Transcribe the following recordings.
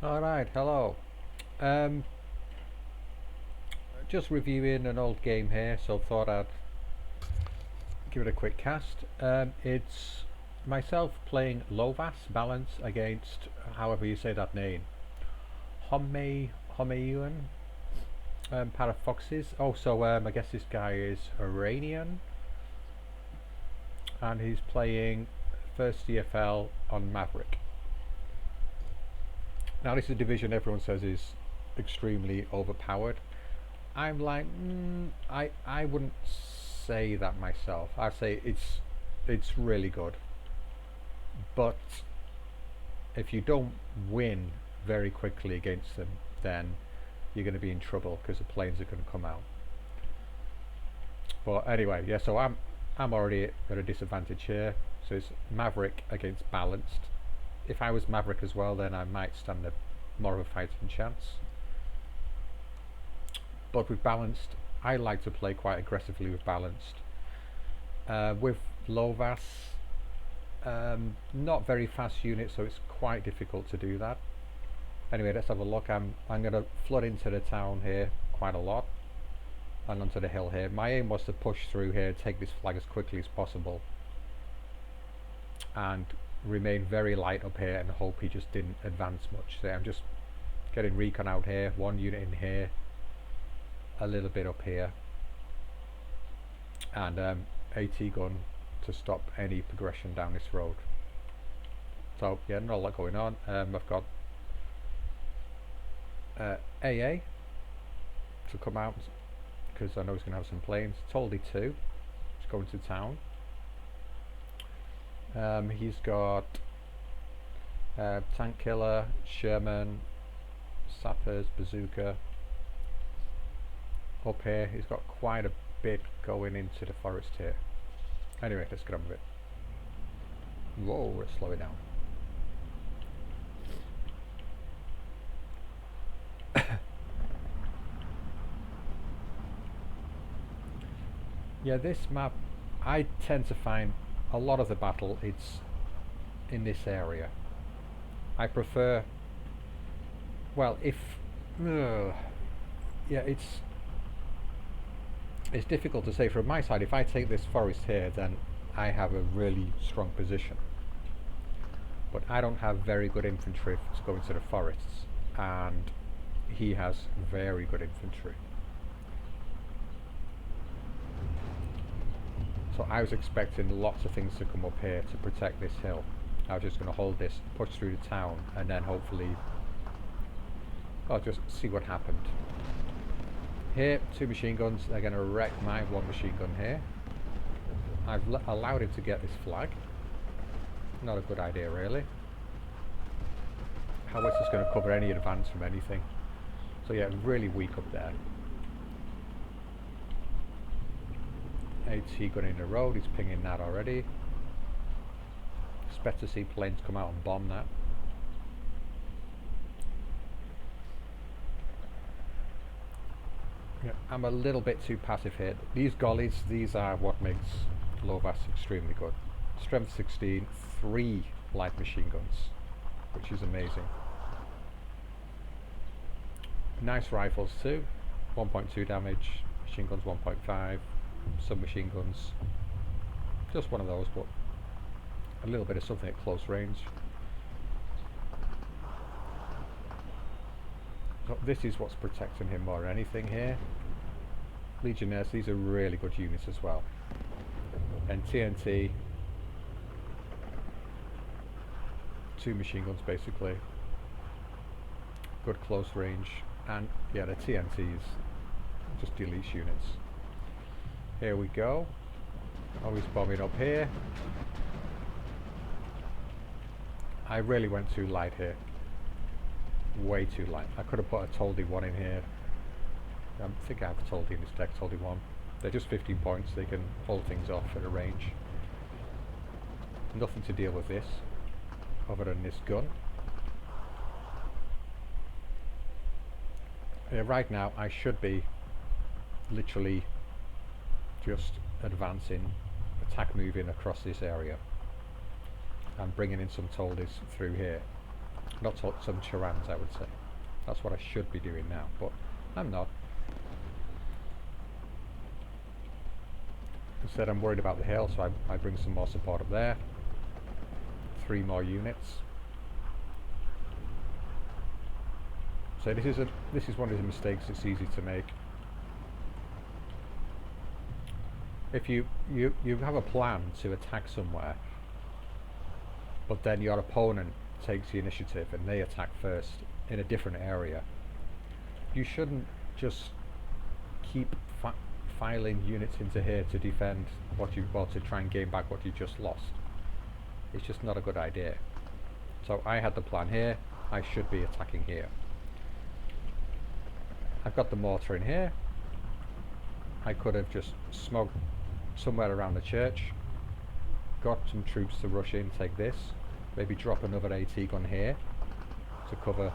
Alright, hello. Um, just reviewing an old game here, so thought I'd give it a quick cast. It's myself playing Lovas balance against, however you say that name, Homeyun, Parafoxes. Also, I guess this guy is Iranian, and he's playing first CFL on Maverick. Now, this is a division everyone says is extremely overpowered. I'm like, I wouldn't say that myself. I'd say it's really good, but if you don't win very quickly against them, then you're going to be in trouble because the planes are going to come out. But anyway, yeah. So I'm already at a disadvantage here. So it's Maverick against Balanced. If I was Maverick as well, then I might stand a more of a fighting chance. But with Balanced, I like to play quite aggressively with Balanced. With Lovas, not very fast units, so it's quite difficult to do that. Anyway, let's have a look. I'm going to flood into the town here quite a lot and onto the hill here. My aim was to push through here, take this flag as quickly as possible, and remain very light up here and hope he just didn't advance much. So I'm just getting recon out here, one unit in here, a little bit up here, and AT gun to stop any progression down this road. So yeah, not a lot going on. I've got AA to come out because I know he's going to have some planes. Toldy 2 is going to town. He's got tank killer, Sherman, sappers, bazooka. Up here, he's got quite a bit going into the forest here. Anyway, let's get on with it. Whoa, let's slow it down. Yeah, this map, I tend to find a lot of the battle it's in this area. I prefer, well, if yeah, it's difficult to say from my side. If I take this forest here, then I have a really strong position, but I don't have very good infantry to go into the forests, and he has very good infantry. So I was expecting lots of things to come up here to protect this hill. I was just going to hold this, push through the town, and then hopefully I'll just see what happened. Here, 2 machine guns. They're going to wreck my 1 machine gun here. I've allowed him to get this flag. Not a good idea, really. How much is going to cover any advance from anything? So yeah, really weak up there. AT gun in the road, he's pinging that already. Expect to see planes come out and bomb that. Yeah, I'm a little bit too passive here. These gollies, these are what makes Lovas extremely good. Strength 16, 3 light machine guns, which is amazing. Nice rifles too, 1.2 damage, machine guns 1.5. Submachine guns, just one of those, but a little bit of something at close range. So this is what's protecting him more than anything here. Legionnaires, these are really good units as well. And TNT, 2 machine guns basically, good close range, and yeah, the TNTs just deletes units. Here we go. Oh, he's bombing up here. I really went too light here. Way too light. I could have put a Toldy 1 in here. I think I have a Toldy in this deck, Toldy 1. They're just 15 points. They can hold things off at a range. Nothing to deal with this, other than this gun. Yeah, right now I should be literally just advancing, attack moving across this area and bringing in some Toldys through here. Not some Charans, I would say. That's what I should be doing now, but I'm not. Instead, I'm worried about the hill, so I bring some more support up there. 3 more units. So this is one of the mistakes that's easy to make. If you have a plan to attack somewhere, but then your opponent takes the initiative and they attack first in a different area, you shouldn't just keep filing units into here to defend what to try and gain back what you just lost. It's just not a good idea. So I had the plan here, I should be attacking here. I've got the mortar in here. I could have just smoked somewhere around the church, got some troops to rush in, take this, maybe drop another AT gun here to cover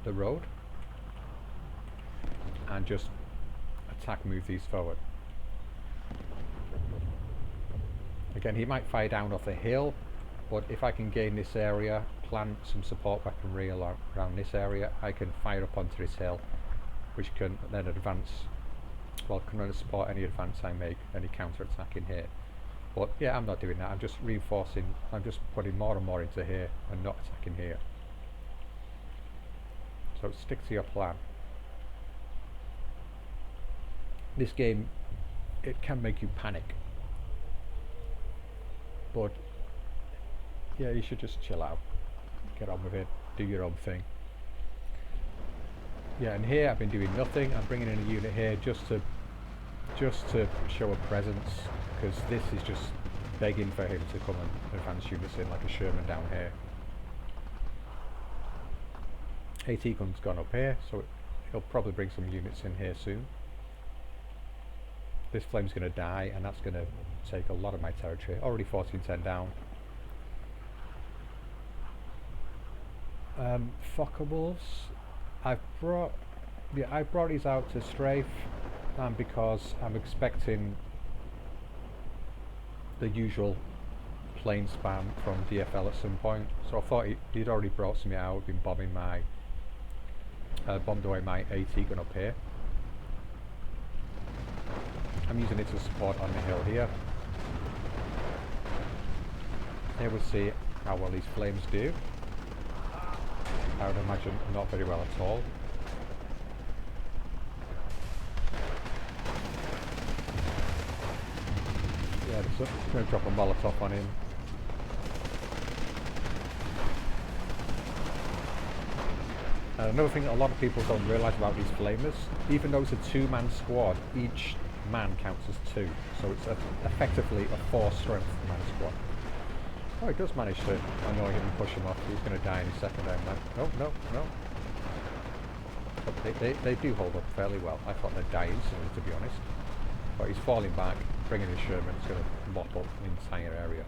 the road, and just move these forward. Again, he might fire down off the hill, but if I can gain this area, plant some support weaponry around this area, I can fire up onto this hill, which can then advance, well, can support any advance I make, any counter-attack in here. But yeah, I'm not doing that. I'm just reinforcing, I'm just putting more and more into here and not attacking here. So stick to your plan. This game, it can make you panic, but yeah, you should just chill out, get on with it, do your own thing. Yeah, and here I've been doing nothing. I'm bringing in a unit here just to show a presence, because this is just begging for him to come and advance units in, like a Sherman down here. AT gun's gone up here, so he'll probably bring some units in here soon. This flame's going to die, and that's going to take a lot of my territory. Already 1410 down. Focke-Wulfs. I brought these out to strafe, because I'm expecting the usual plane spam from DFL at some point. So I thought he'd already brought some out, been bombing bombed away my AT gun up here. I'm using it to support on the hill here. Here we'll see how well these flames do. I would imagine not very well at all. Yeah, I'm going to drop a Molotov on him. Another thing a lot of people don't realise about these flamers, even though it's a 2-man squad, each man counts as 2, so it's effectively a 4-strength man squad. Oh, he does manage to annoy him and push him off. He's going to die any second, I imagine. No. But they do hold up fairly well. I thought they'd die instantly, to be honest. But he's falling back, bringing in Sherman. It's going to mop up the entire area.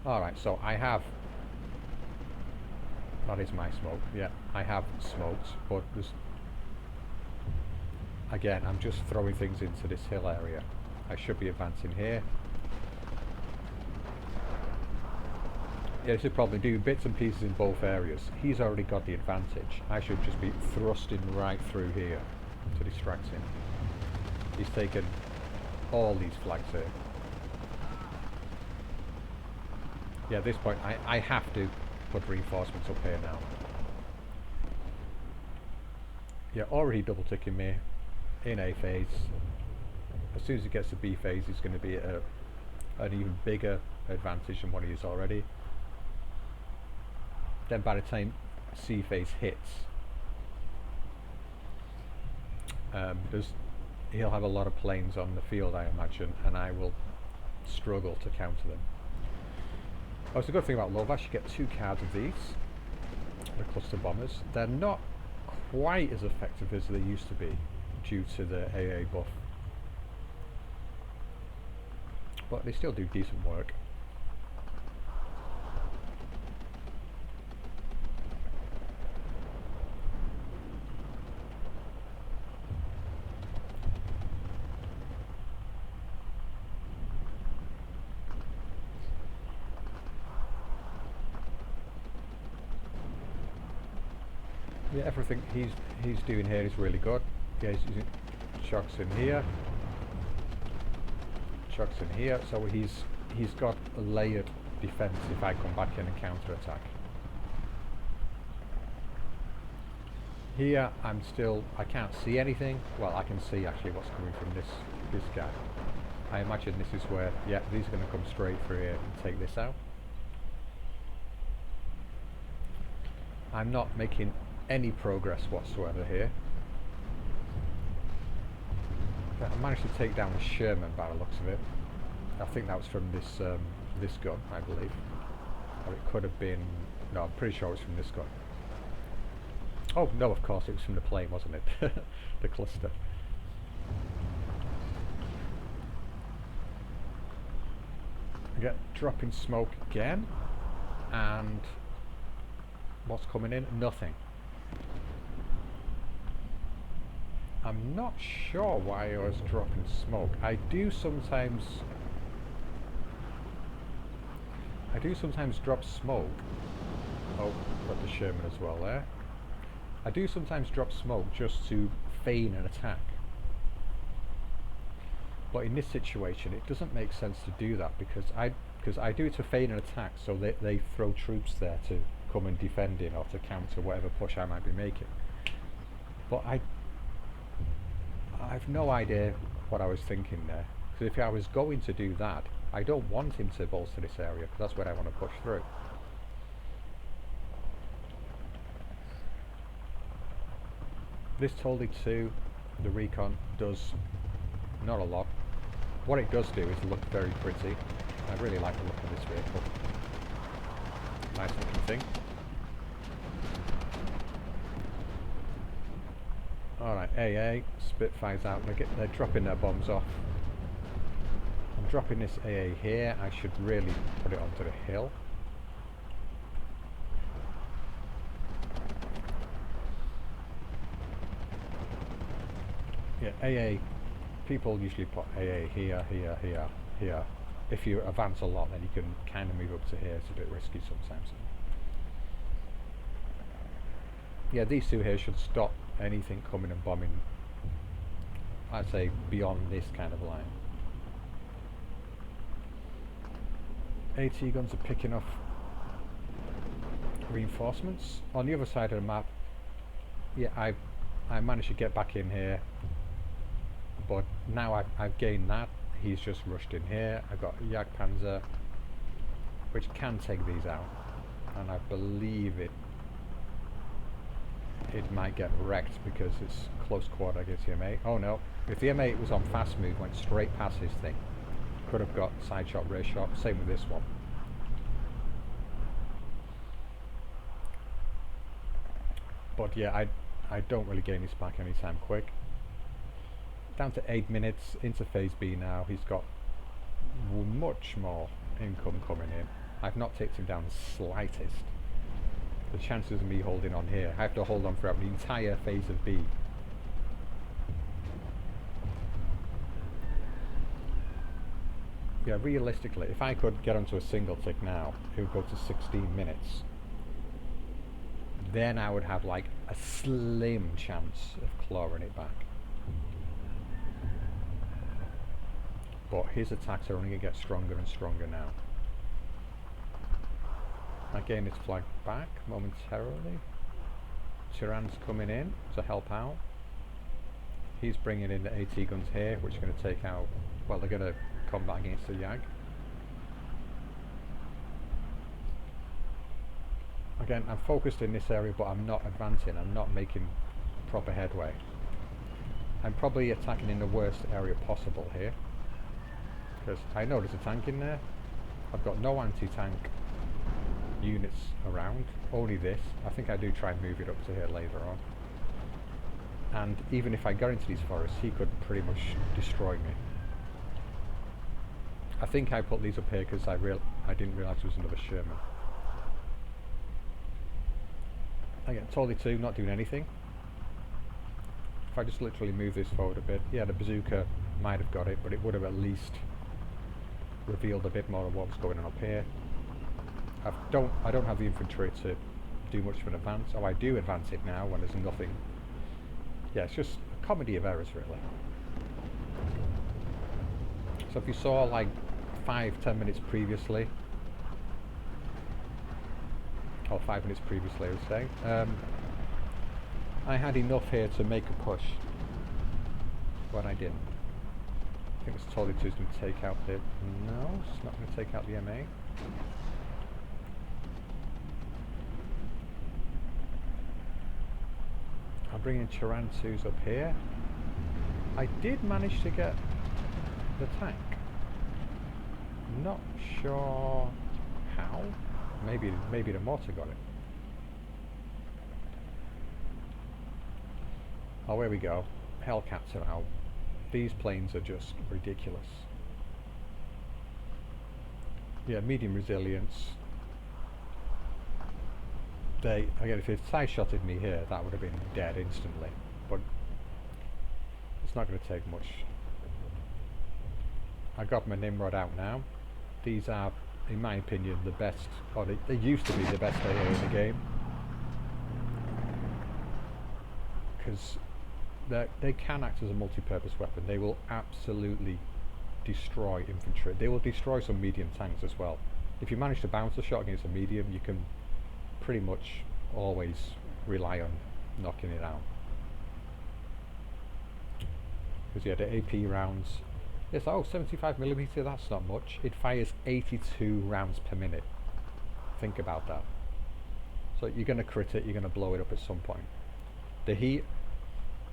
Alright, so I have... That is my smoke. Yeah, I have smokes, but there's... Again, I'm just throwing things into this hill area. I should be advancing here. Yeah, this is probably doing bits and pieces in both areas. He's already got the advantage. I should just be thrusting right through here to distract him. He's taken all these flags here. Yeah, at this point I have to put reinforcements up here now. Yeah, already double ticking me in A phase. As soon as he gets to B phase, he's going to be at an even bigger advantage than what he is already. Then by the time C phase hits, he'll have a lot of planes on the field, I imagine, and I will struggle to counter them. Oh, it's a good thing about Lovas, you get 2 cards of these, the cluster bombers. They're not quite as effective as they used to be due to the AA buff, but they still do decent work. Yeah, everything he's doing here is really good. Yeah, he's using shocks in here, shocks in here, so he's got a layered defense if I come back in and counter attack. Here I can't see anything. Well, I can see actually what's coming from this guy. I imagine this is where, yeah, these are going to come straight through here and take this out. I'm not making any progress whatsoever here. But I managed to take down a Sherman by the looks of it. I think that was from this gun, I believe. Or it could have been... No, I'm pretty sure it was from this gun. Oh, no, of course, it was from the plane, wasn't it? The cluster. I get dropping smoke again. And... what's coming in? Nothing. I'm not sure why I was dropping smoke. I do sometimes drop smoke. Oh, got the Sherman as well there. I do sometimes drop smoke just to feign an attack. But in this situation it doesn't make sense to do that because I do it to feign an attack so they throw troops there to come and defend in or to counter whatever push I might be making. But I've no idea what I was thinking there. Because if I was going to do that, I don't want him to bolster this area because that's where I want to push through. This Tolly 2, the recon, does not a lot. What it does do is look very pretty. I really like the look of this vehicle. Nice looking thing. Alright, AA, Spitfire's out. They're dropping their bombs off. I'm dropping this AA here. I should really put it onto the hill. Yeah, AA, people usually put AA here, here, here, here. If you advance a lot, then you can kind of move up to here. It's a bit risky sometimes. Yeah, these two here should stop anything coming and bombing, I'd say, beyond this kind of line. AT guns are picking off reinforcements. On the other side of the map, yeah, I managed to get back in here, but now I've gained that. He's just rushed in here. I've got a Jagdpanzer, which can take these out, and I believe it might get wrecked because it's close quarter against the M8. Oh no, if the M8 was on fast move, went straight past his thing, could have got side shot, rear shot. Same with this one. But yeah, I don't really gain this back anytime quick. Down to 8 minutes into phase B now. He's got much more income coming in. I've not taken him down the slightest. The chances of me holding on here, I have to hold on throughout the entire phase of B. Yeah, realistically, if I could get onto a single tick now, it would go to 16 minutes. Then I would have like a slim chance of clawing it back. But his attacks are only going to get stronger and stronger now. Again, it's flagged back momentarily. Tiran's coming in to help out. He's bringing in the AT guns here, which are going to take out, well, they're going to combat against the Jag. Again, I'm focused in this area, but I'm not advancing. I'm not making proper headway. I'm probably attacking in the worst area possible here, because I know there's a tank in there. I've got no anti-tank units around, only this. I think I do try and move it up to here later on. And even if I got into these forests, he could pretty much destroy me. I think I put these up here because I didn't realise there was another Sherman. Again, totally 2, not doing anything. If I just literally move this forward a bit, yeah, the bazooka might have got it, but it would have at least revealed a bit more of what was going on up here. I don't have the infantry to do much of an advance. Oh, I do advance it now when there's nothing. Yeah, it's just a comedy of errors, really. So if you saw like 5-10 minutes previously, or 5 minutes previously I would say, I had enough here to make a push, but I didn't. I think it's totally too going to take out the... No, it's not going to take out the MA. I'm bringing Charantus up here. I did manage to get the tank. Not sure how. Maybe the mortar got it. Oh, here we go. Hellcats are out. These planes are just ridiculous. Yeah, medium resilience. Again, if it side-shotted me here, that would have been dead instantly. But it's not going to take much. I got my Nimrod out now. These are, in my opinion, the best, or they used to be the best AA in the game. Because they can act as a multi-purpose weapon. They will absolutely destroy infantry. They will destroy some medium tanks as well. If you manage to bounce a shot against a medium, you can pretty much always rely on knocking it out. Because yeah, the AP rounds, yes, oh, 75mm, that's not much. It fires 82 rounds per minute. Think about that. So you're going to crit it, you're going to blow it up at some point. The heat,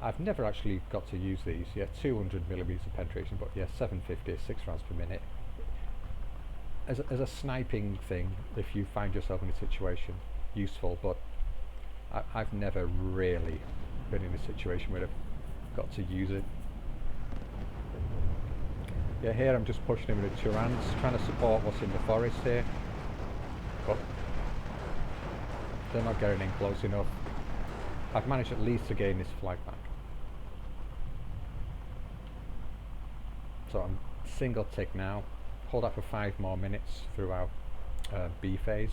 I've never actually got to use these. Yeah, 200mm penetration, but yeah, 750, 6 rounds per minute. As a sniping thing, if you find yourself in a situation, useful, but I've never really been in a situation where I've got to use it. Yeah, here I'm just pushing him with a Tyrants, trying to support what's in the forest here, but they're not getting in close enough. I've managed at least to gain this flag back. So I'm single tick now. Hold that for 5 more minutes throughout B phase.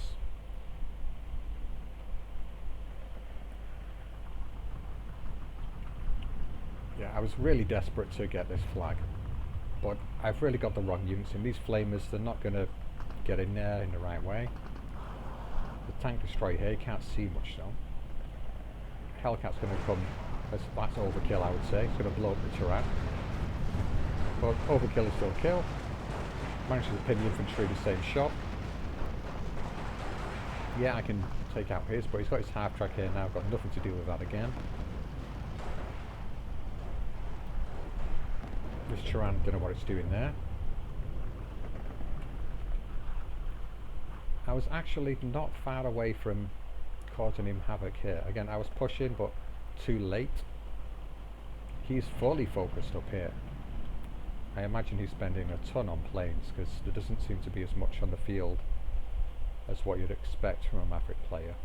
Yeah, I was really desperate to get this flag, but I've really got the wrong units in. These flamers, they're not going to get in there in the right way. The tank destroy here, you can't see much though. Hellcat's going to come, that's overkill I would say, it's going to blow up the turret. But overkill is still kill. Manages to pin the infantry the same shot. Yeah, I can take out his, but he's got his half track here now, got nothing to do with that again. This Charan, don't know what it's doing there. I was actually not far away from causing him havoc here. Again, I was pushing, but too late. He's fully focused up here. I imagine he's spending a ton on planes, because there doesn't seem to be as much on the field as what you'd expect from a Maverick player.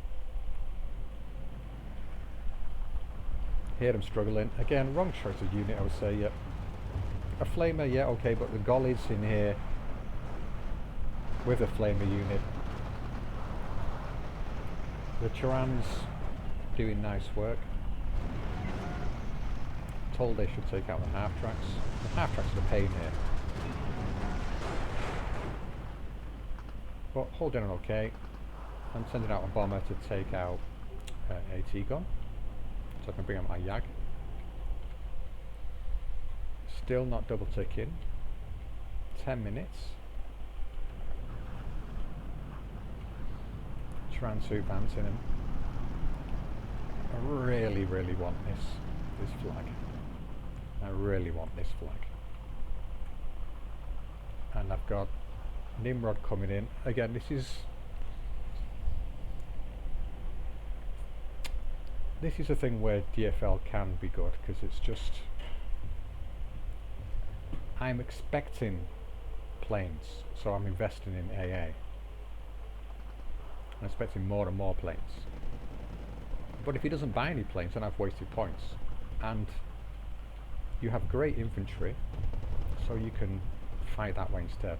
Here I'm struggling. Again, wrong choice of unit, I would say. Yep. A flamer, yeah, okay, but the Golly's in here with a flamer unit. The Charan's doing nice work. Told they should take out the half tracks. The half tracks are the pain here. But holding on okay. I'm sending out a bomber to take out AT gun, so I can bring out my Yag. Still not double ticking. 10 minutes. Transu advancing him. I really want this flag. I really want this flag. And I've got Nimrod coming in. Again, this is a thing where DFL can be good, because it's just, I'm expecting planes, so I'm investing in AA. I'm expecting more and more planes. But if he doesn't buy any planes, then I've wasted points. And you have great infantry, so you can fight that way instead.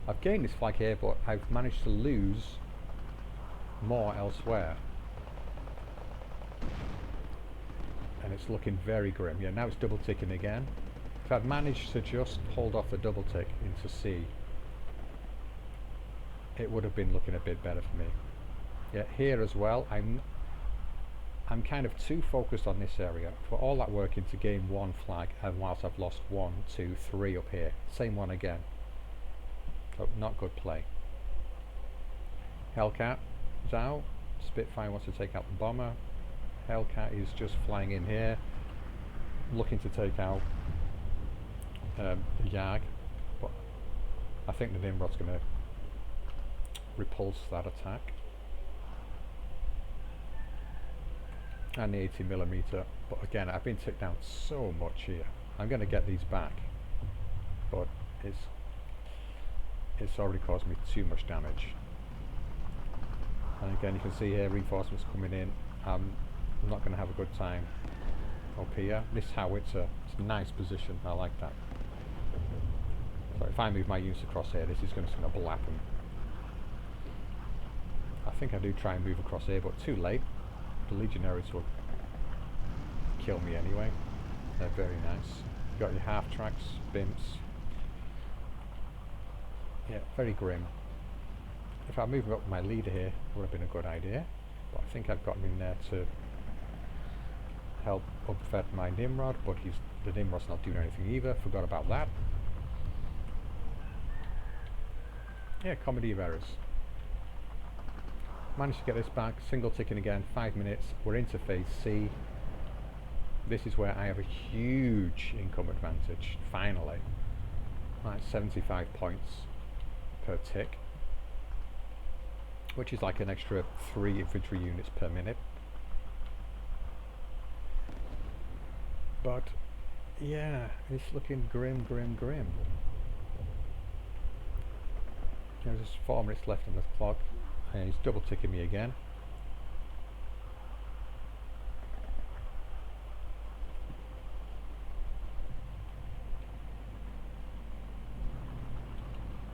I've gained this flag here, but I've managed to lose more elsewhere. and it's looking very grim. Yeah, now it's double ticking again. If I'd managed to just hold off the double tick into C, it would have been looking a bit better for me. Yeah, here as well, I'm kind of too focused on this area for all that work into gain one flag, and whilst I've lost 1, 2, 3 up here. Same one again. So not good play. Hellcat is out. Spitfire wants to take out the bomber. Hellcat is just flying in here, looking to take out the Yag, but I think the Nimrod's going to repulse that attack. And the 80mm, but again, I've been ticked down so much here. I'm going to get these back, but it's already caused me too much damage. And again, you can see here reinforcements coming in. I'm not going to have a good time up here. This howitzer, it's a nice position. I like that. So if I move my units across here, this is going to blap them. I think I do try and move across here, but too late. The Legionaries will kill me anyway. They're very nice. You've got your half tracks, bimps. Yeah, very grim. If I move up my leader here, would have been a good idea. But I think I've got him in there to help upfed my Nimrod, but the Nimrod's not doing anything either. Forgot about that. Yeah, comedy of errors. Managed to get this back, single ticking again, 5 minutes. We're into phase C. This is where I have a huge income advantage, finally. Like 75 points per tick, which is like an extra 3 infantry units per minute. But yeah, it's looking grim, grim, grim. There's just 4 minutes left on the clock, and he's double ticking me again.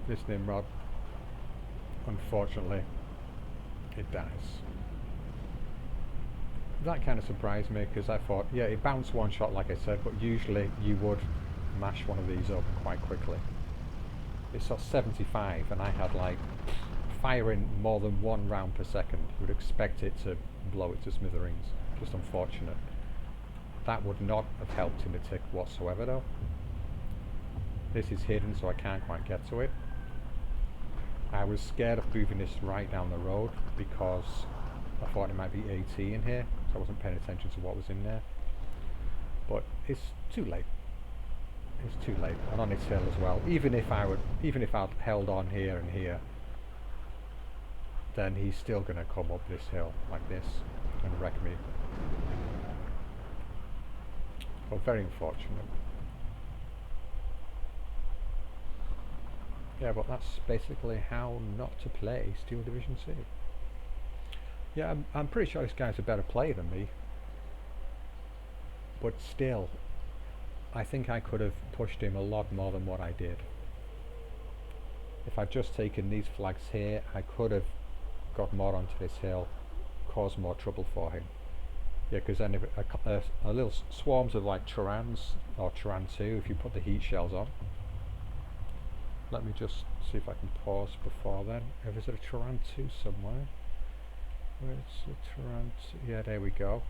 This Nimrod, unfortunately, it dies. That kind of surprised me, because I thought, yeah, it bounced one shot like I said, but usually you would mash one of these up quite quickly. It's at 75, and I had like firing more than 1 round per second. You would expect it to blow it to smithereens. Just unfortunate. That would not have helped in the tick whatsoever though. This is hidden, so I can't quite get to it. I was scared of moving this right down the road because I thought it might be AT in here, so I wasn't paying attention to what was in there. But it's too late. It's too late, and on this hill as well. Even if I'd held on here and here, then he's still going to come up this hill like this and wreck me. Well, very unfortunate. Yeah, but that's basically how not to play Steel Division C. Yeah, I'm pretty sure this guy's a better player than me, but still, I think I could have pushed him a lot more than what I did. If I'd just taken these flags here, I could have got more onto this hill, caused more trouble for him. Yeah, because then if a little swarms of like Turans, or Turan 2, if you put the heat shells on. Let me just see if I can pause before then. Is there a Turan 2 somewhere? Where's the Turan 2? Yeah, there we go.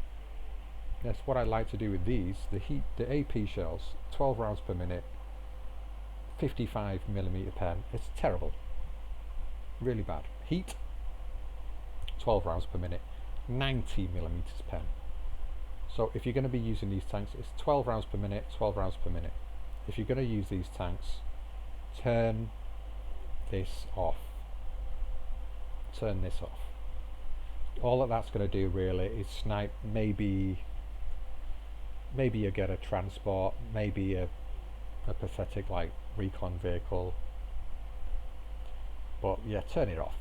Yes, what I like to do with these, the AP shells, 12 rounds per minute, 55mm pen. It's terrible. Really bad. Heat, 12 rounds per minute, 90mm pen. So if you're going to be using these tanks, it's 12 rounds per minute, 12 rounds per minute. If you're going to use these tanks, turn this off. Turn this off. All that that's going to do really is snipe maybe you get a transport, maybe a pathetic like recon vehicle. But yeah, turn it off.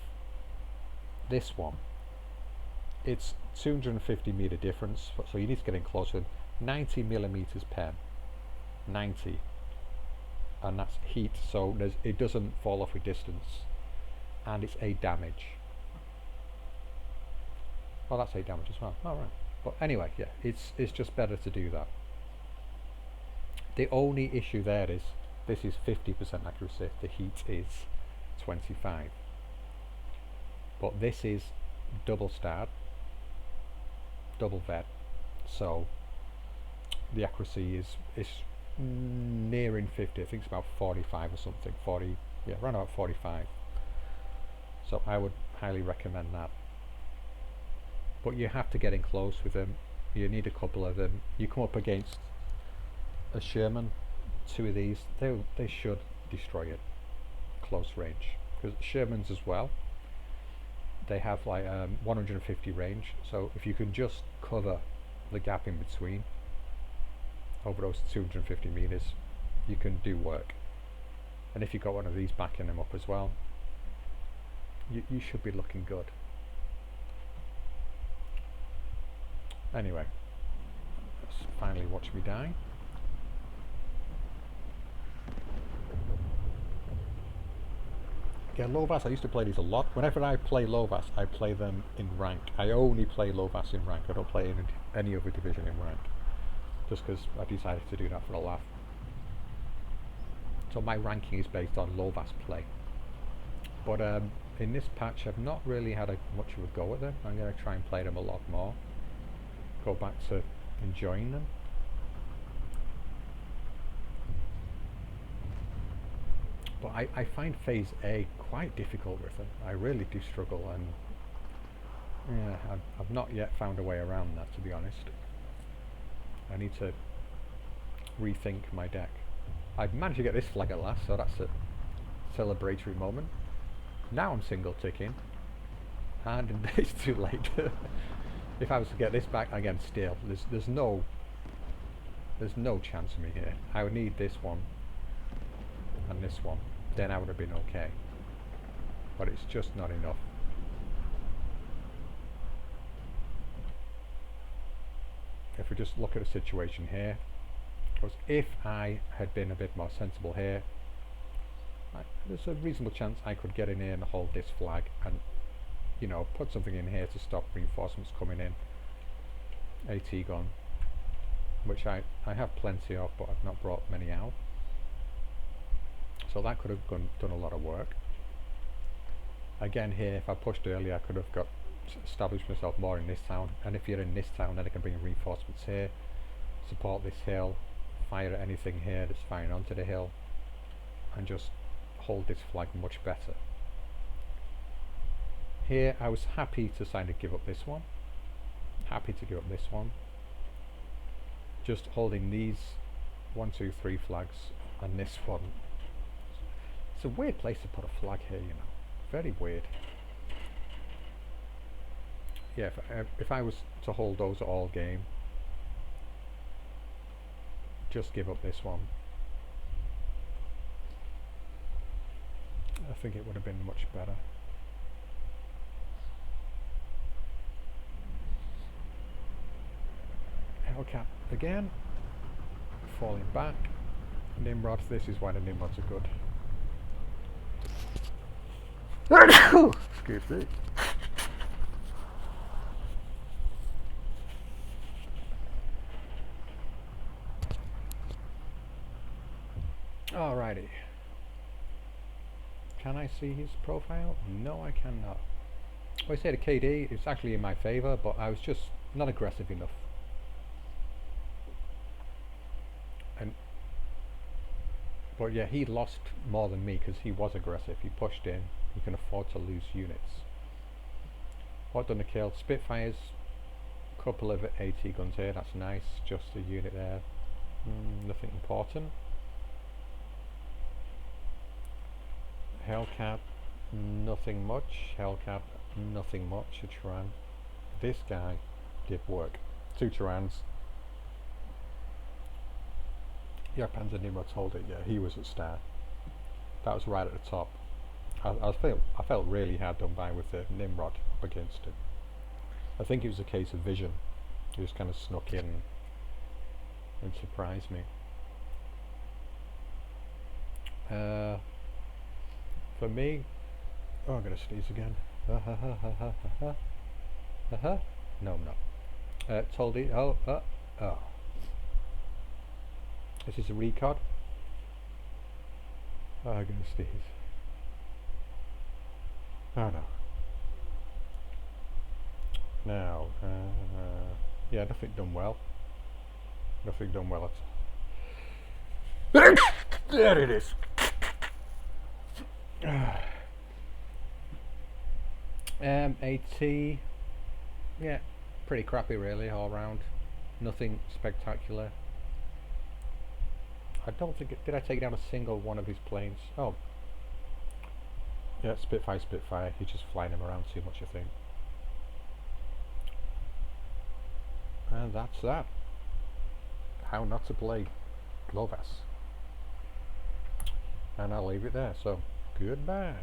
This one, it's 250 meter difference, so you need to get in closer. 90mm pen, 90, and that's heat, so it doesn't fall off with distance, and it's 8 damage. Oh, that's 8 damage as well. All right. But anyway, yeah, it's just better to do that. The only issue there is this is 50% accuracy. The heat is 25. But this is double starred, double vet, so the accuracy is nearing 50. I think it's about 45 or something. 40, yeah, around about 45. So I would highly recommend that. But you have to get in close with them. You need a couple of them. You come up against a Sherman, 2 of these, they should destroy it close range. Because Shermans as well, they have like 150 range. So if you can just cover the gap in between over those 250 meters, you can do work. And if you've got one of these backing them up as well, you should be looking good. Anyway, let's finally watch me die. Yeah, Lovas, I used to play these a lot. Whenever I play Lovas, I play them in rank. I only play Lovas in rank. I don't play any other division in rank. Just because I decided to do that for a laugh. So my ranking is based on Lovas play. But in this patch, I've not really had much of a go at them. I'm going to try and play them a lot more. Go back to enjoying them. But I find phase A quite difficult with them. I really do struggle, and yeah, I've not yet found a way around that, to be honest. I need to rethink my deck. I've managed to get this flag at last, so that's a celebratory moment. Now I'm single ticking, and it's too late. If I was to get this back again, still, there's no chance of me here. I would need this one and this one, then I would have been okay. But it's just not enough. If we just look at the situation here, because if I had been a bit more sensible here, there's a reasonable chance I could get in here and hold this flag and, you know, put something in here to stop reinforcements coming in. AT gun, which I have plenty of, but I've not brought many out. So that could have done a lot of work. Again here, if I pushed earlier, I could have got established myself more in this town, and if you're in this town, then I can bring reinforcements here, support this hill, fire at anything here that's firing onto the hill, and just hold this flag much better. Here I was happy to kind of give up this one, just holding these 1, 2, 3 flags and this one. It's a weird place to put a flag here, you know, very weird. Yeah, if I was to hold those all game, just give up this one, I think it would have been much better. Hellcat again, falling back. Nimrods, this is why the Nimrods are good. Excuse me. Alrighty. Can I see his profile? No, I cannot. Well, I say the KD, it's actually in my favour, but I was just not aggressive enough. But yeah, he lost more than me because he was aggressive. He pushed in. He can afford to lose units. What done the kill? Spitfires, couple of AT guns here. That's nice. Just a unit there. Nothing important. Hellcat, nothing much. Hellcat, nothing much. A Turan. This guy did work. 2 Turans. Yeah, Panzer Nimrod's hold it. Yeah, he was at start. That was right at the top. I felt really hard done by with the Nimrod up against him. I think it was a case of vision. He just kind of snuck in and surprised me. For me, oh, I'm gonna sneeze again. No, I'm not. Told it. Oh. This is a recod. Oh goodness, this. Oh no. Now, yeah, nothing done well. Nothing done well at all. There it is. AT, yeah, pretty crappy really all round. Nothing spectacular. I don't think did I take down a single one of his planes? Oh, yeah, Spitfire. He's just flying him around too much, I think. And that's that. How not to play Lovas. And I'll leave it there. So, goodbye.